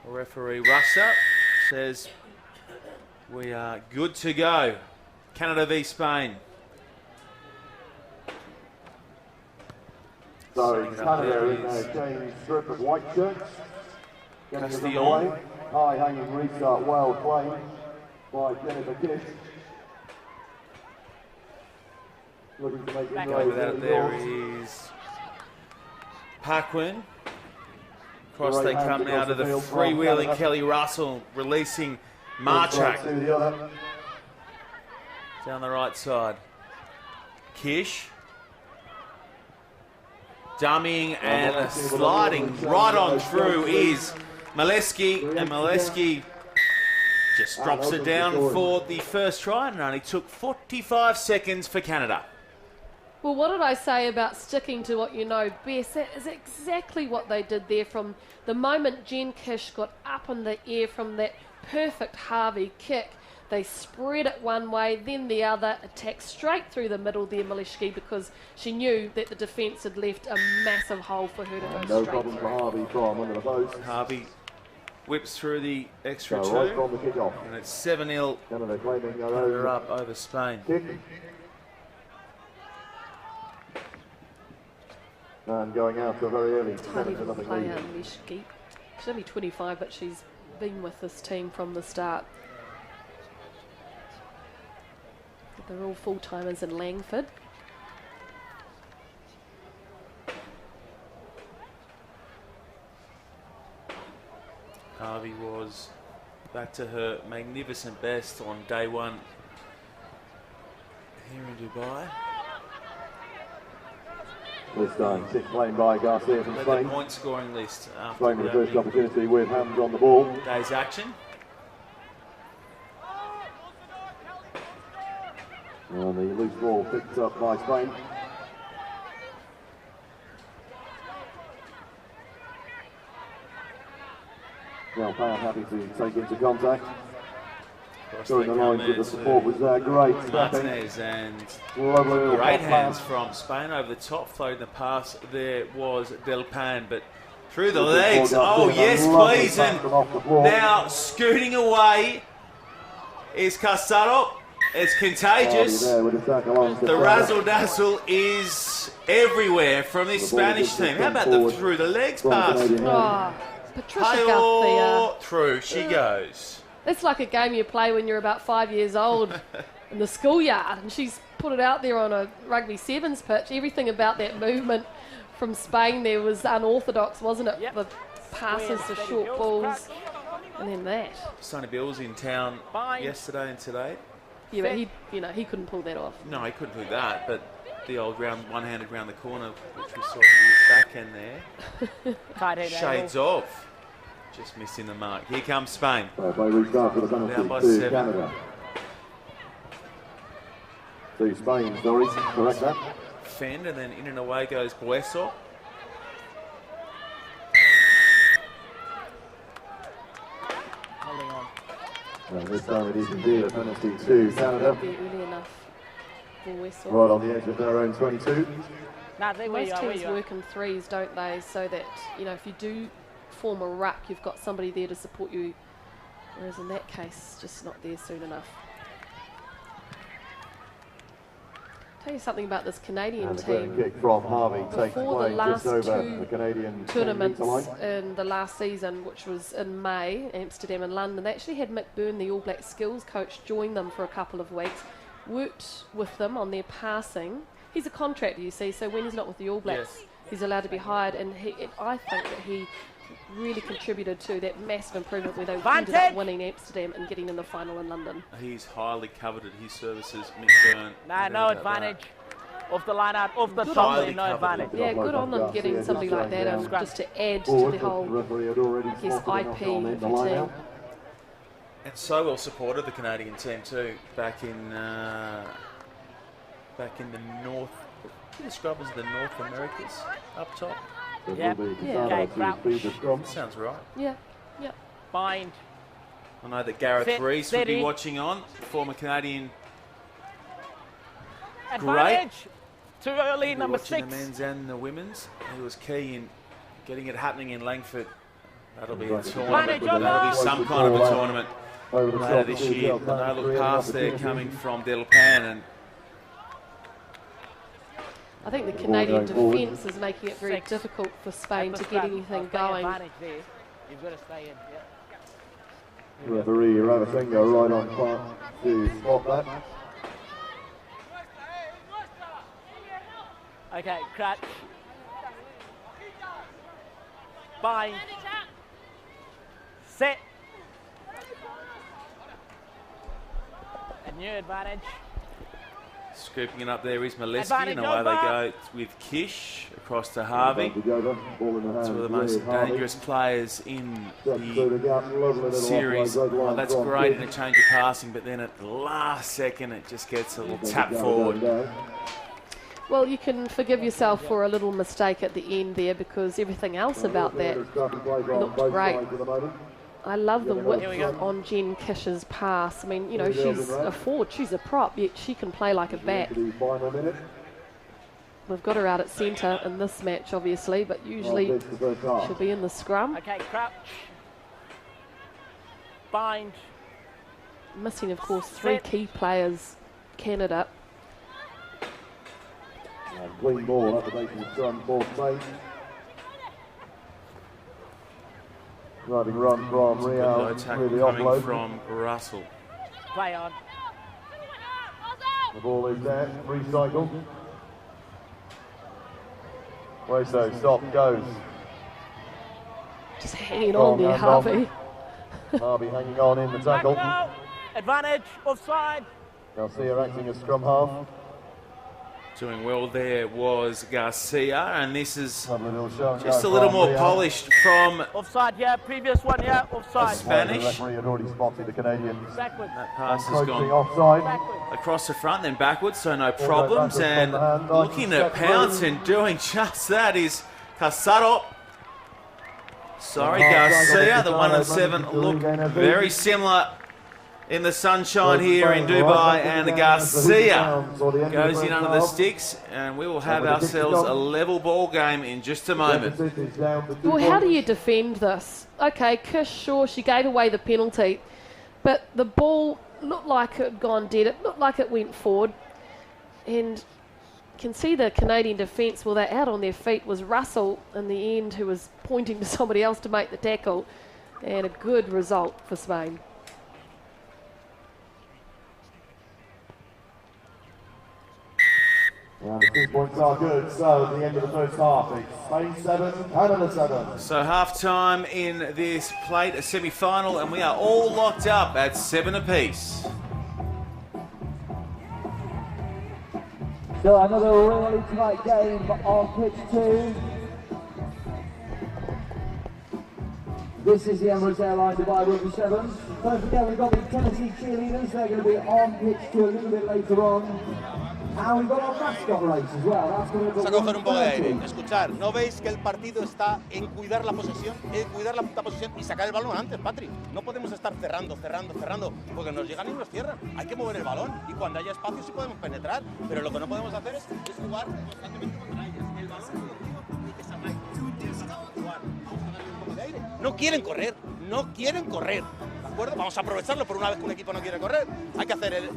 Referee Russer says we are good to go. Canada v Spain. So Canada in a change strip of white shirts. Castillon. High hanging restart, well played by Jennifer Kish. Looking to make it Going without it there is Paquin. Across they come now to the freewheeling Kelly Russell, releasing Marchak. Down the right side. Kish. Dummying and sliding right on through is Maleski, and Maleski just drops it down for the first try, and it only took 45 seconds for Canada. Well, what did I say about sticking to what you know best? That is exactly what they did there. From the moment Jen Kish got up in the air from that perfect Harvey kick, they spread it one way, then the other, attacked straight through the middle there, Maleski, because she knew that the defence had left a massive hole for her to go no straight problem through. for Harvey from under the post. Harvey whips through the extra two, Right from the kick-off. and it's 7-0. Canada claiming their Canada own up over Spain. kick. And going out to a very early Tiny little 7-0 player, lead. Maleski. She's only 25, but she's been with this team from the start. They're all full-timers in Langford. Harvey was back to her magnificent best on day one here in Dubai. This time, 6 playing by Garcia from Led the Spain. point scoring list after Playing for the the first opening opportunity with hands on the ball. day's action. And the loose ball picked up by Spain. Well, Pan happy to take into contact. During the lines with the support was great. Stepping. Martinez and Lovely little great pass. hands from Spain over the top. Floating the pass there was Del Pan, but through the legs. Oh yes, please. And now scooting away is Casado. It's contagious. The razzle-dazzle is everywhere from this Spanish team. How about the through the legs pass? Oh, Patricia Hey, Garcia. through she goes. It's like a game you play when you're about 5 years old in the schoolyard, and she's put it out there on a rugby sevens pitch. Everything about that movement from Spain there was unorthodox, wasn't it? Yep. The passes, the short balls, and then that. Sonny Bill's in town yesterday and today. Yeah, but he couldn't pull that off. No, he couldn't do that, but the old one-handed round the corner, which we saw at the back end there. Shades of. Just missing the mark. Here comes Spain. By restart for the Down penalty by to 7. Canada. To Spain, sorry, correct that. Fend, and then in and away goes Bueso. Holding on. And this time it is indeed a penalty to Canada. Be early enough for Wessel. Right on the edge of their own 22. Nah, there Most we are. teams work in threes, don't they? So that, if you do form a ruck, you've got somebody there to support you. Whereas in that case, just not there soon enough. Tell you something about this Canadian And the clearing team. kick from Harvey takes Before the play last just over two the Canadian tournaments line. in the last season, which was in May, Amsterdam and London, they actually had Mick Byrne, the All Black skills coach, join them for a couple of weeks, worked with them on their passing. He's a contractor, you see, so when he's not with the All Blacks, Yes. he's allowed to be hired, and I think that he really contributed to that massive improvement where they ended up winning Amsterdam and getting in the final in London. He's highly coveted his services, Mick Byrne. Nah, no advantage. Off the line out, off the top, Highly no coveted. advantage. Yeah, good on them getting somebody like that and just to add to the whole, I guess, IP of the team. And so well supported the Canadian team too. Back in the North. Can you describe as the North Americas up top? Yeah. Okay, That sounds right. Yeah, yeah. Bind. I know that Gareth Fit, Rees would be steady. watching on, former Canadian. Advantage. Too early, He'll be number watching 6. the men's and the women's. He was key in getting it happening in Langford That'll be a tournament. That'll be some kind of a tournament later this year. No look past there coming from Del Pan, and I think the Canadian defence is making it very difficult for Spain to get anything going. You've got to stay in. Referee Ravasingo right on point to stop that. Okay, crutch. Bind. Set. A new advantage. scooping it up there is Molesky, and away they go with Kish across to Harvey. Two of the most dangerous players in the series. Oh, that's great in a change of passing, but then at the last second it just gets a little tap forward. Well, you can forgive yourself for a little mistake at the end there, because everything else about that looked great. I love the width on Jen Kish's pass. I mean, you know, she's a forward, she's a prop, yet she can play like a back. We've got her out at centre in this match, obviously, but usually she'll be in the scrum. Okay, crouch. Bind. Missing, of course, three key players, Canada. Clean ball up the base of the scrum for Spain. Driving run from Real, attack really coming offload from Russell. Play on. The ball is there, recycle. Weso, stop, goes. Just hanging on there, Harvey. Harvey hanging on in the tackle. Advantage, offside. Garcia acting as scrum half. Doing well there was Garcia, and this is Just just a little more polished from Offside, yeah. Previous one, yeah. Offside. Spanish. The referee had already spotted the Canadians. Backwards. That pass has Approaching gone offside. Backwards. across the front, then backwards, so no problems. And looking at pounce and doing just that is Casado. Sorry, Garcia. The 1 and 7 look very similar in the sunshine here in Dubai, and Garcia goes in under the sticks, and we will have ourselves a level ball game in just a moment. Well, how do you defend this? Okay, Kish, sure, she gave away the penalty, but the ball looked like it had gone dead. It looked like it went forward, and you can see the Canadian defence, well, they're out on their feet, was Russell in the end who was pointing to somebody else to make the tackle, and a good result for Spain. And the 2 points are good, so at the end of the first half, it's Spain 7, Canada 7. So half-time in this plate, a semi-final, and we are all locked up at 7 apiece. So another really tight game on pitch 2. This is the Emirates Airline Dubai Rugby Sevens. Don't forget, we've got the Tennessee cheerleaders. They're going to be on pitch 2 a little bit later on. And we've got our mascot race as well. That's going to be Vamos a coger un poco de aire. Escuchar, ¿no veis que el partido está en cuidar la posesión? En cuidar la puta posesión y sacar el balón antes, Patri. No podemos estar cerrando, porque nos llegan y nos cierran. Hay que mover el balón y cuando haya espacio sí podemos penetrar, pero lo que no podemos hacer es jugar constantemente contra ellas. El balón y que salgáis. Vamos a darle un poco de aire. No quieren correr, no quieren correr. ¿De acuerdo? Vamos a aprovecharlo por una vez que un equipo no quiere correr. Hay que hacer el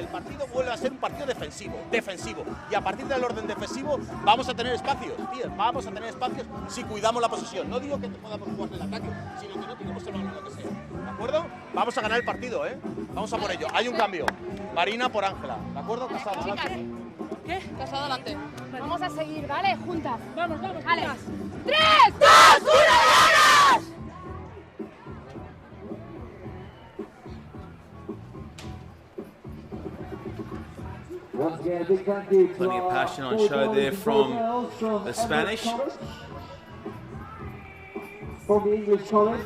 partido vuelve a ser un partido defensivo. Y a partir del orden defensivo vamos a tener espacios, tío. Vamos a tener espacios si cuidamos la posesión. No digo que podamos jugar del ataque, sino que no tengamos el balón, lo que sea. ¿De acuerdo? Vamos a ganar el partido, ¿eh? Vamos a por ello. Hay un cambio. Marina por Ángela. ¿De acuerdo? Casada. Chicas, ¿qué? Casada adelante. Vamos a seguir, ¿vale? Juntas. Vamos, vale. 3, 2, 1, ¡vámonos! Plenty of passion on show there from the Spanish. From the English College.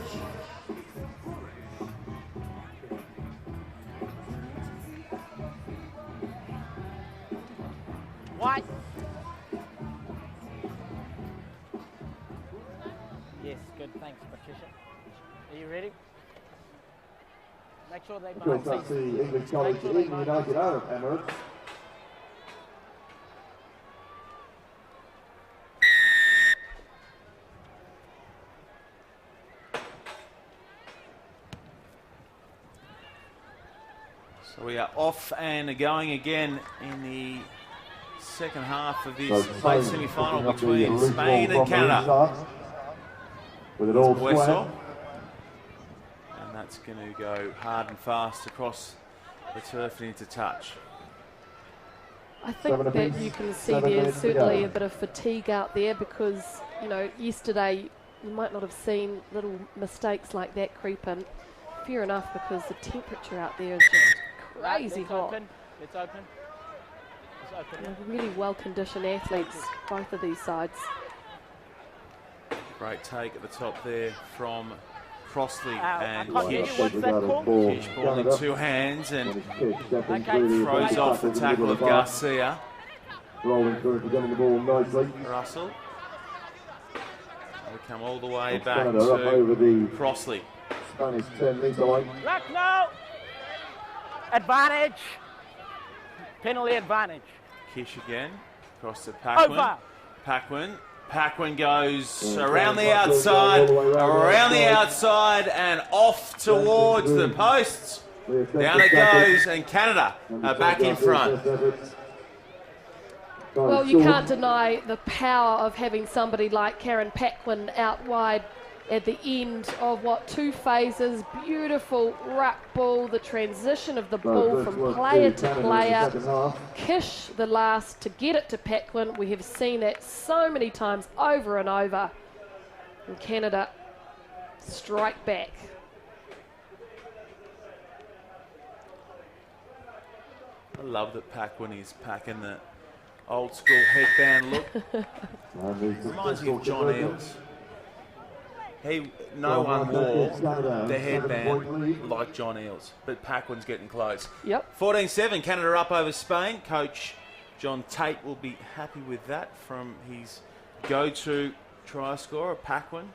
White. Yes, good. Thanks, Patricia. Are you ready? Make sure they Good, that's the English College in the United Arab Emirates. So we are off and going again in the second half of this late semi-final between Spain and Canada. With it all Wessel. square. And that's going to go hard and fast across the turf and into touch. I think that you can see there's certainly a bit of fatigue out there because, you know, yesterday you might not have seen little mistakes like that creep in. Fair enough, because the temperature out there is just crazy hot. It's open. It's open. And really well-conditioned athletes, both of these sides. Great take at the top there from Crossley and What's that called? Kish ball in two hands and throws off the tackle of Garcia. Rolling through to getting the ball nicely. Russell. We come all the way back Canada up over to the Crossley. Spanish 10-metre line. Look now. Advantage. Penalty advantage. Kish again. Across to Paquin. Over. Paquin goes around the outside, and off towards the posts. Down it goes, and Canada are back in front. Well, you can't deny the power of having somebody like Karen Paquin out wide at the end of what, 2 phases. Beautiful ruck ball, the transition of the ball from player to player. Kish the last to get it to Paquin. We have seen that so many times over and over. And Canada strike back. I love that Paquin is packing the old school headband look. Reminds me of John Eales. No one wore the headband like John Eales, but Paquin's getting close. Yep. 14-7, Canada up over Spain. Coach John Tate will be happy with that from his go-to try scorer, Paquin.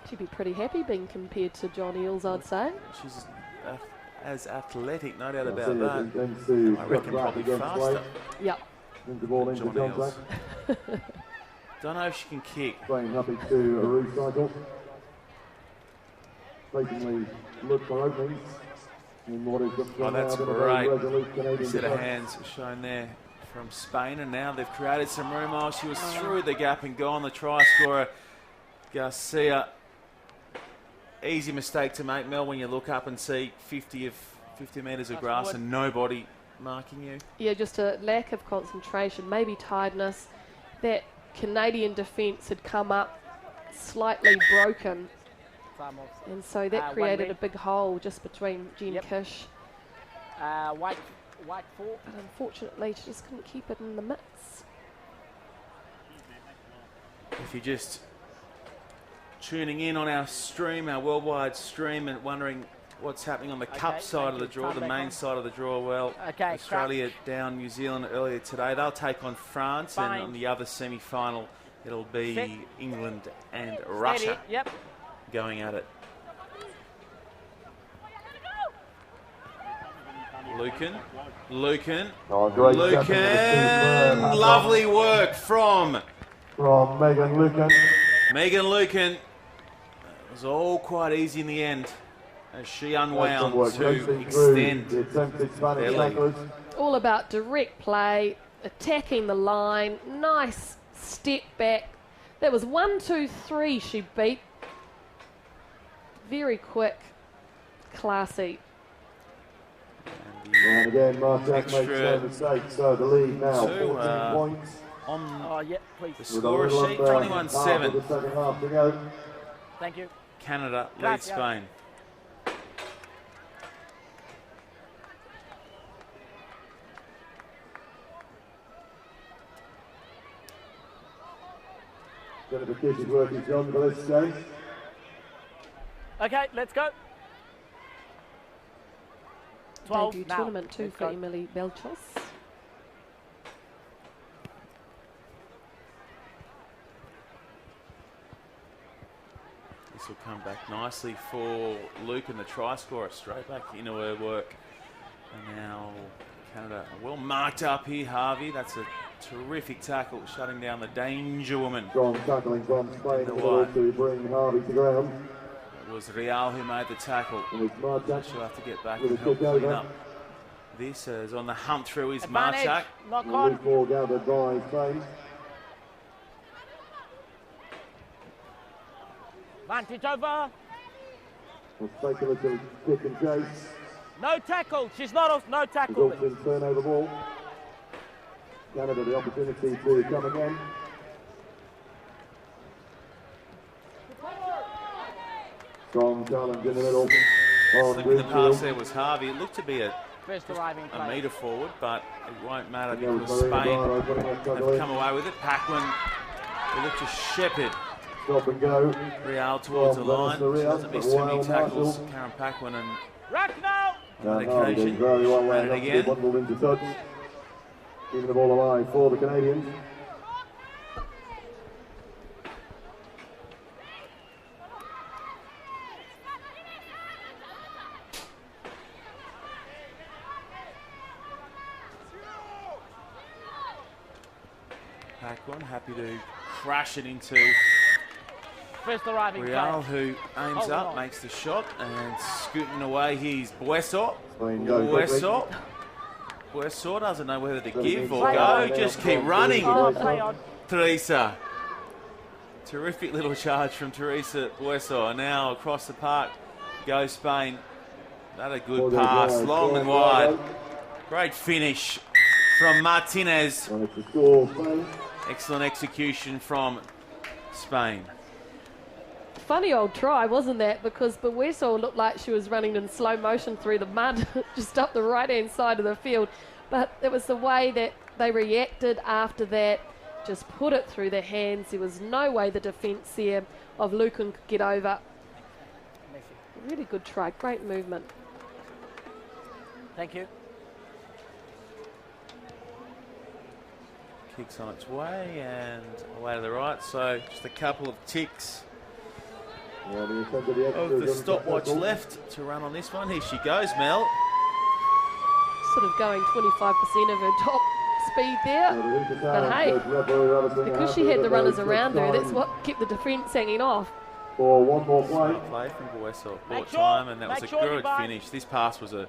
She'd be pretty happy being compared to John Eales, I'd say. She's as athletic, no doubt about that. I reckon probably faster. Yep. John Eales. Don't know if she can kick. Playing happy to a recycle. Blatantly look for openings. In what is Oh, that's great. Set of hands shown there from Spain, and now they've created some room. Oh, she was through the gap and gone. The try scorer, Garcia. Easy mistake to make, Mel, when you look up and see 50 metres of grass and nobody marking you. Yeah, just a lack of concentration, maybe tiredness. That Canadian defence had come up slightly broken, and so that created a big hole just between Jen Kish. White 4. But unfortunately, she just couldn't keep it in the mix. If you just tuning in on our stream, our worldwide stream, and wondering what's happening on the cup side of the draw, the main side of the draw, well, Australia down New Zealand earlier today. They'll take on France, and on the other semi-final, it'll be England and Russia going at it. Lucan. Lovely work from Megan Lucan. Megan Lucan. It was all quite easy in the end as she unwound to extend their lead. All about direct play, attacking the line, nice step back. That was 1, 2, 3 she beat. Very quick, classy. And again, Martek makes no mistake, so the lead now, 14 points. On the score sheet, 21-7. Thank you. Canada leads Spain. Jennifer Kish is working John for this game. Okay, let's go. 12 Debut now. tournament too for Emily Belchos. This will come back nicely for Luke and the try scorer, straight back into her work. And now Canada well marked up here, Harvey. That's a Terrific tackle, shutting down the danger woman. Strong tackling from Spain The in order white. to bring Harvey to ground. It was Real who made the tackle. And it's Marchak She'll have to get back with and a help kick clean over. up. This is on the hunt through is Advantage. Marchak. Knock The on. loose ball gathered by Spain. Advantage over. A speculative kick and chase. No tackle. She's not off. No tackle. Results in turnover ball. Canada the opportunity to come again. Strong challenge in the middle. On Slipping the Greenfield. pass there was Harvey. It looked to be a First arriving a player. metre forward, but it won't matter And there was because Maria Spain Barrow putting that tackle have in. come away with it. Paquin, they look to shepherd Stop and go. Real towards the Well, line. Vanessa She Real, doesn't miss but too many Wild tackles. Marshall. Karen Paquin and Rack now. on And Harvey occasion did very well ran there, it not to be again. bundled into touch. Keeping the ball alive for the Canadians. Paquin happy to crash it into First arriving Real, player. who aims Hold up, on. makes the shot, and scooting away he's Bueso. Spain go quickly. Bueso doesn't know whether to But give it's or play go, on. just keep running. Oh, play on. Teresa. Terrific little charge from Teresa Bueso. And now across the park goes Spain. Not a good pass, long and wide. Great finish from Martinez. And it's a score, Spain. Excellent execution from Spain. Funny old try, wasn't that? Because Bueso looked like she was running in slow motion through the mud, just up the right-hand side of the field. But it was the way that they reacted after that, just put it through their hands. There was no way the defence there of Lucan could get over. Really good try, great movement. Thank you. Kicks on its way and away to the right. So just a couple of ticks Yeah, the intent of the extra of the doesn't stopwatch tackle. left to run on this one. Here she goes, Mel. Sort of going 25% of her top speed there. So the Rita But Towers hey, said referee Robertson because has she to had look the at runners those around her, next that's time what kept the defence hanging off. For one more play. Smart play from Bueso. Make Bought sure- time, and that was a make sure you good buy- finish. This pass was a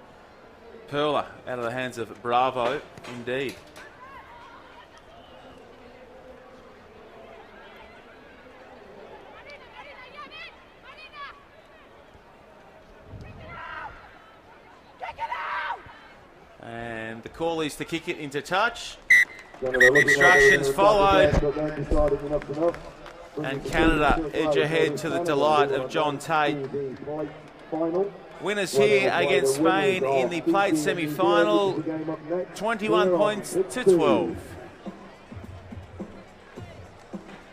perler out of the hands of Bravo, indeed. And the call is to kick it into touch. Canada looking like Instructions they're followed. but then decided enough's enough. And Canada edge ahead to the delight of John Tate. Final. Winners here against Spain in the plate semi-final, 21 points to 12.